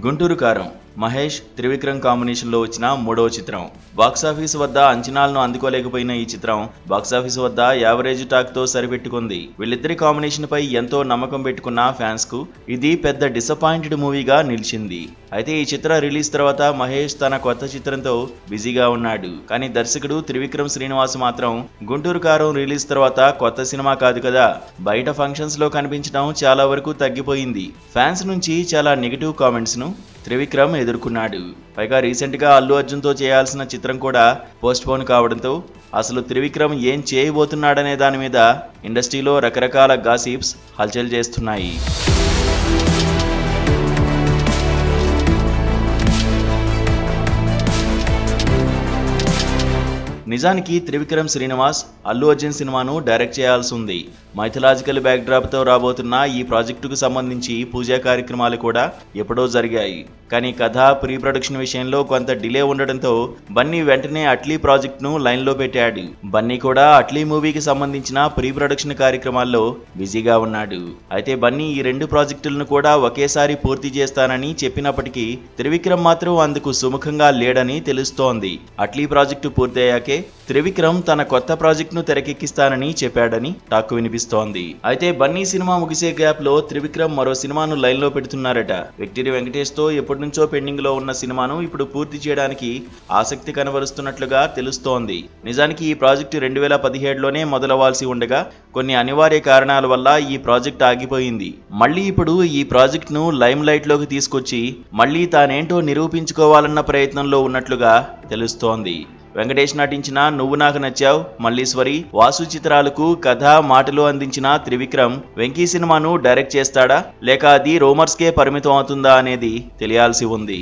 గుంటూరు కారం మహేష్ త్రివిక్రమ్ కాంబినేషన్ లో వచ్చిన మూడవ చిత్రం. బాక్సాఫీస్ వద్ద అంచనాలను అందుకోలేకపోయిన ఈ చిత్రం బాక్సాఫీస్ వద్ద యావరేజ్ టాక్ తో సరిపెట్టుకుంది. వీళ్ళిద్దరి కాంబినేషన్ పై ఎంతో నమ్మకం పెట్టుకున్న ఫ్యాన్స్ కు ఇది పెద్ద డిసప్పాయింటెడ్ మూవీగా నిలిచింది. అయితే ఈ చిత్ర రిలీజ్ తర్వాత మహేష్ తన కొత్త చిత్రంతో బిజీగా ఉన్నాడు. కానీ దర్శకుడు త్రివిక్రమ్ శ్రీనివాస్ మాత్రం గుంటూరు కారం రిలీజ్ తర్వాత కొత్త సినిమా కాదు కదా, బయట ఫంక్షన్స్ లో కనిపించడం చాలా వరకు తగ్గిపోయింది. ఫ్యాన్స్ నుంచి చాలా నెగిటివ్ కామెంట్స్ ను త్రివిక్రమ్ ఎదుర్కొన్నాడు. పైగా రీసెంట్ గా అల్లు అర్జున్ తో చేయాల్సిన చిత్రం కూడా పోస్ట్ పోన్ కావడంతో అసలు త్రివిక్రమ్ ఏం చేయబోతున్నాడనే దాని మీద ఇండస్ట్రీలో రకరకాల గాసిప్స్ హల్చల్ చేస్తున్నాయి. నిజానికి త్రివిక్రమ్ శ్రీనివాస్ అల్లు అర్జున్ సినిమాను డైరెక్ట్ చేయాల్సి ఉంది. మైథలాజికల్ బ్యాక్ డ్రాప్ తో రాబోతున్న ఈ ప్రాజెక్టుకు సంబంధించి పూజా కార్యక్రమాలు కూడా ఎప్పుడో జరిగాయి. కానీ కథ ప్రీ ప్రొడక్షన్ విషయంలో కొంత డిలే ఉండడంతో బన్నీ వెంటనే అట్లీ ప్రాజెక్ట్ ను లైన్ లో పెట్టాడు. బన్నీ కూడా అట్లీ మూవీకి సంబంధించిన ప్రీ ప్రొడక్షన్ కార్యక్రమాల్లో బిజీగా ఉన్నాడు. అయితే బన్నీ ఈ రెండు ప్రాజెక్టులను కూడా ఒకేసారి పూర్తి చేస్తానని చెప్పినప్పటికీ త్రివిక్రమ్ మాత్రం అందుకు సుముఖంగా లేడని తెలుస్తోంది. అట్లీ ప్రాజెక్టు పూర్తయ్యాకే త్రివిక్రమ్ తన కొత్త ప్రాజెక్ట్ ను తెరకెక్కిస్తానని చెప్పాడని టాక్ వినిపిస్తోంది. అయితే బన్నీ సినిమా ముగిసే గ్యాప్ లో త్రివిక్రమ్ మరో సినిమాను లైన్ లో పెడుతున్నారట. విక్టరీ వెంకటేష్ తో ఎప్పటి నుంచో పెండింగ్ లో ఉన్న సినిమాను ఇప్పుడు పూర్తి చేయడానికి ఆసక్తి కనబరుస్తున్నట్లుగా తెలుస్తోంది. నిజానికి ఈ ప్రాజెక్టు 2017లోనే మొదలవ్వాల్సి ఉండగా కొన్ని అనివార్య కారణాల వల్ల ఈ ప్రాజెక్ట్ ఆగిపోయింది. మళ్ళీ ఇప్పుడు ఈ ప్రాజెక్ట్ ను లైమ్ లైట్ లోకి తీసుకొచ్చి మళ్ళీ తానేంటో నిరూపించుకోవాలన్న ప్రయత్నంలో ఉన్నట్లుగా తెలుస్తోంది. వెంకటేష్ నటించిన నువ్వు నాకు నచ్చావ్, మల్లీశ్వరి, వాసు చిత్రాలకు కథ మాటలు అందించిన త్రివిక్రమ్ వెంకీ సినిమాను డైరెక్ట్ చేస్తాడా లేక అది రూమర్స్ కే పరిమితం అవుతుందా అనేది తెలియాల్సి ఉంది.